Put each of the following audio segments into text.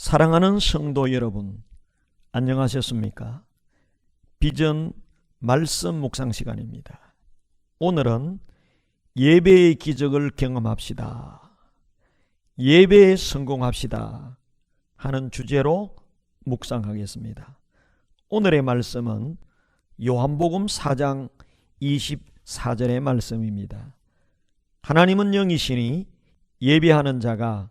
사랑하는 성도 여러분, 안녕하셨습니까? 비전 말씀 묵상 시간입니다. 오늘은 예배의 기적을 경험합시다, 예배에 성공합시다 하는 주제로 묵상하겠습니다. 오늘의 말씀은 요한복음 4장 24절의 말씀입니다. 하나님은 영이시니 예배하는 자가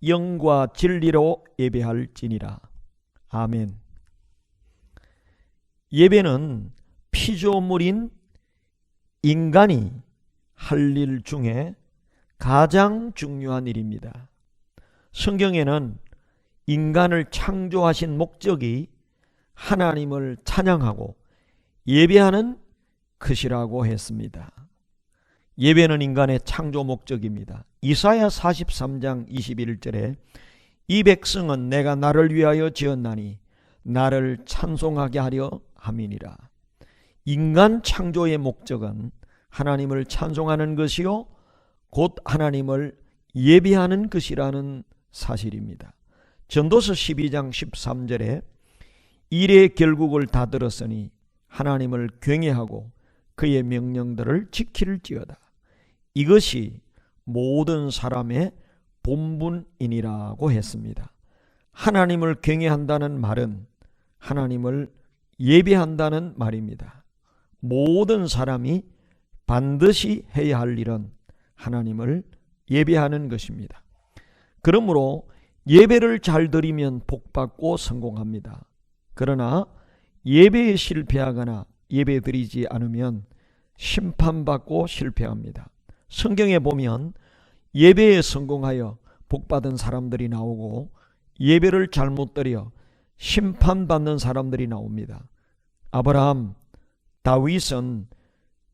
영과 진리로 예배할지니라. 아멘. 예배는 피조물인 인간이 할 일 중에 가장 중요한 일입니다. 성경에는 인간을 창조하신 목적이 하나님을 찬양하고 예배하는 것이라고 했습니다. 예배는 인간의 창조 목적입니다. 이사야 43장 21절에 이 백성은 내가 나를 위하여 지었나니 나를 찬송하게 하려 함이니라. 인간 창조의 목적은 하나님을 찬송하는 것이요 곧 하나님을 예배하는 것이라는 사실입니다. 전도서 12장 13절에 일의 결국을 다 들었으니 하나님을 경외하고 그의 명령들을 지킬지어다. 이것이 모든 사람의 본분이니라고 했습니다. 하나님을 경외한다는 말은 하나님을 예배한다는 말입니다. 모든 사람이 반드시 해야 할 일은 하나님을 예배하는 것입니다. 그러므로 예배를 잘 드리면 복받고 성공합니다. 그러나 예배에 실패하거나 예배 드리지 않으면 심판받고 실패합니다. 성경에 보면 예배에 성공하여 복받은 사람들이 나오고 예배를 잘못 드려 심판받는 사람들이 나옵니다. 아브라함, 다윗은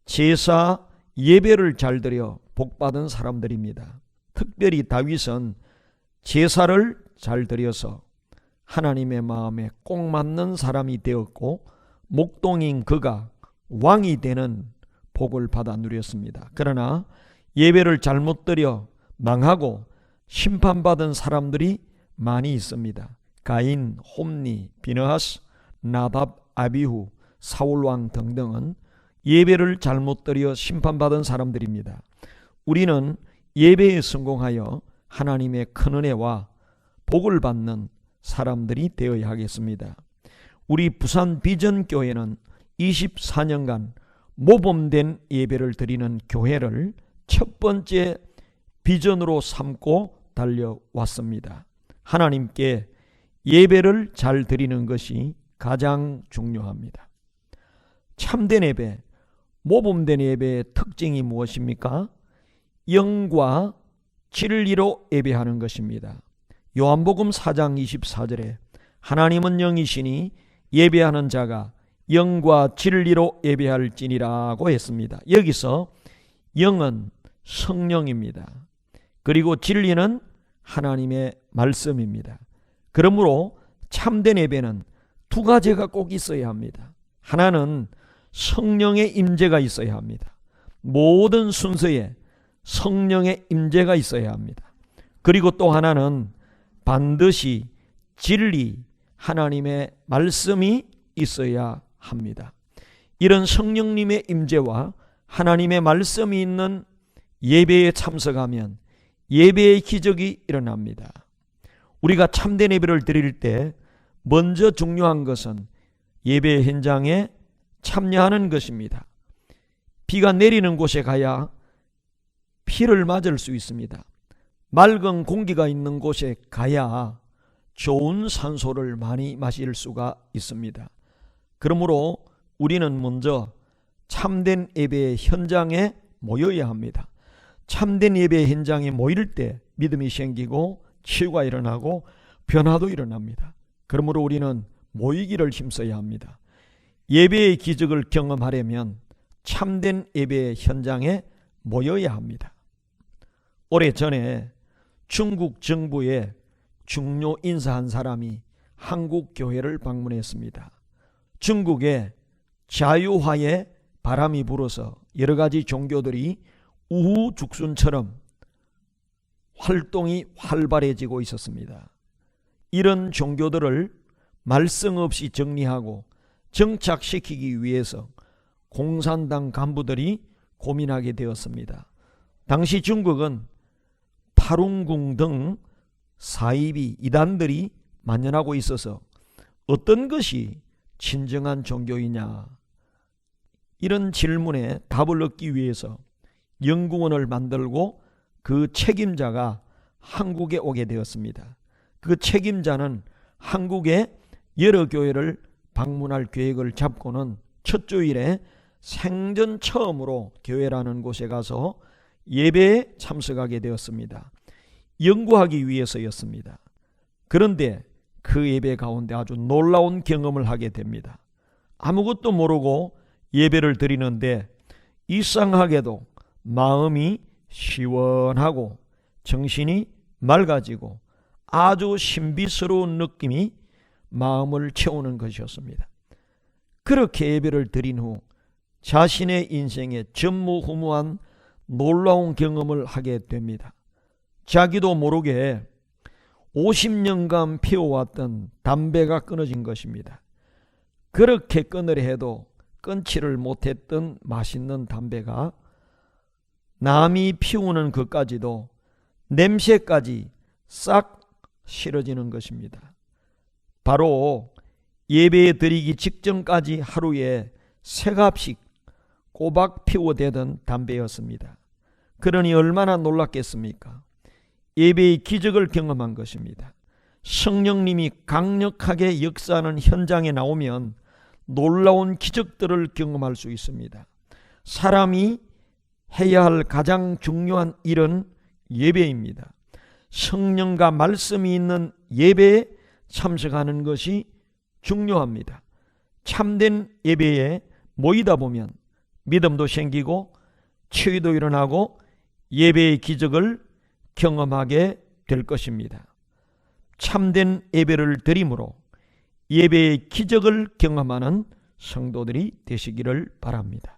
제사 예배를 잘 드려 복받은 사람들입니다. 특별히 다윗은 제사를 잘 드려서 하나님의 마음에 꼭 맞는 사람이 되었고 목동인 그가 왕이 되는 복을 받아 누렸습니다. 그러나 예배를 잘못 드려 망하고 심판받은 사람들이 많이 있습니다. 가인, 홈니, 비느하스, 나답, 아비후, 사울왕 등등은 예배를 잘못 드려 심판받은 사람들입니다. 우리는 예배에 성공하여 하나님의 큰 은혜와 복을 받는 사람들이 되어야 하겠습니다. 우리 부산 비전교회는 24년간 모범된 예배를 드리는 교회를 첫 번째 비전으로 삼고 달려왔습니다. 하나님께 예배를 잘 드리는 것이 가장 중요합니다. 참된 예배, 모범된 예배의 특징이 무엇입니까? 영과 진리로 예배하는 것입니다. 요한복음 4장 24절에 하나님은 영이시니 예배하는 자가 영과 진리로 예배할지니라고 했습니다. 여기서 영은 성령입니다. 그리고 진리는 하나님의 말씀입니다. 그러므로 참된 예배는 두 가지가 꼭 있어야 합니다. 하나는 성령의 임재가 있어야 합니다. 모든 순서에 성령의 임재가 있어야 합니다. 그리고 또 하나는 반드시 진리, 하나님의 말씀이 있어야 합니다. 이런 성령님의 임재와 하나님의 말씀이 있는 예배에 참석하면 예배의 기적이 일어납니다. 우리가 참된 예배를 드릴 때 먼저 중요한 것은 예배 현장에 참여하는 것입니다. 비가 내리는 곳에 가야 비를 맞을 수 있습니다. 맑은 공기가 있는 곳에 가야 좋은 산소를 많이 마실 수가 있습니다. 그러므로 우리는 먼저 참된 예배의 현장에 모여야 합니다. 참된 예배의 현장에 모일 때 믿음이 생기고 치유가 일어나고 변화도 일어납니다. 그러므로 우리는 모이기를 힘써야 합니다. 예배의 기적을 경험하려면 참된 예배의 현장에 모여야 합니다. 오래전에 중국 정부의 중요 인사한 사람이 한국 교회를 방문했습니다. 중국에 자유화의 바람이 불어서 여러 가지 종교들이 우후죽순처럼 활동이 활발해지고 있었습니다. 이런 종교들을 말썽 없이 정리하고 정착시키기 위해서 공산당 간부들이 고민하게 되었습니다. 당시 중국은 파룬궁 등 사이비 이단들이 만연하고 있어서 어떤 것이 진정한 종교이냐, 이런 질문에 답을 얻기 위해서 연구원을 만들고 그 책임자가 한국에 오게 되었습니다. 그 책임자는 한국의 여러 교회를 방문할 계획을 잡고는 첫 주일에 생전 처음으로 교회라는 곳에 가서 예배에 참석하게 되었습니다. 연구하기 위해서였습니다. 그런데 그 예배 가운데 아주 놀라운 경험을 하게 됩니다. 아무것도 모르고 예배를 드리는데 이상하게도 마음이 시원하고 정신이 맑아지고 아주 신비스러운 느낌이 마음을 채우는 것이었습니다. 그렇게 예배를 드린 후 자신의 인생에 전무후무한 놀라운 경험을 하게 됩니다. 자기도 모르게 50년간 피워왔던 담배가 끊어진 것입니다. 그렇게 끊으려 해도 끊지를 못했던 맛있는 담배가 남이 피우는 것까지도 냄새까지 싹 싫어지는 것입니다. 바로 예배에 드리기 직전까지 하루에 3갑씩 꼬박 피워대던 담배였습니다. 그러니 얼마나 놀랐겠습니까? 예배의 기적을 경험한 것입니다. 성령님이 강력하게 역사하는 현장에 나오면 놀라운 기적들을 경험할 수 있습니다. 사람이 해야 할 가장 중요한 일은 예배입니다. 성령과 말씀이 있는 예배에 참석하는 것이 중요합니다. 참된 예배에 모이다 보면 믿음도 생기고 치유도 일어나고 예배의 기적을 경험하게 될 것입니다. 참된 예배를 드림으로 예배의 기적을 경험하는 성도들이 되시기를 바랍니다.